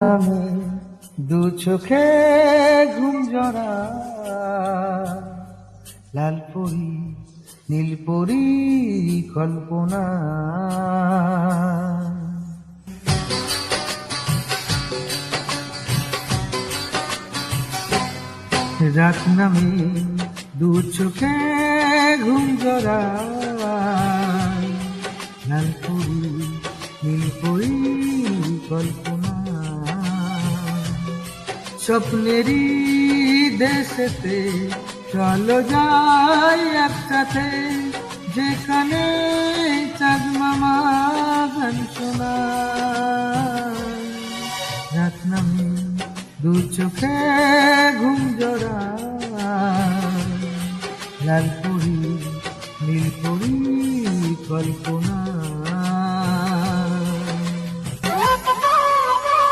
আমি দু চোখে ঘুম জড়া, লাল পরি নীল পরি কল্পনা। রাত নামে দু চোখে ঘুম জড়া, লাল পরি নীল পরি কল্পনা। স্বপ্নেরই দেশেতে চলো যাই একসাথে, যেখানে চাঁদ মামা গান শোনায়। রাত নামে দু চোখে ঘুম জড়া, লাল পরি নীল পরি কল্পনা।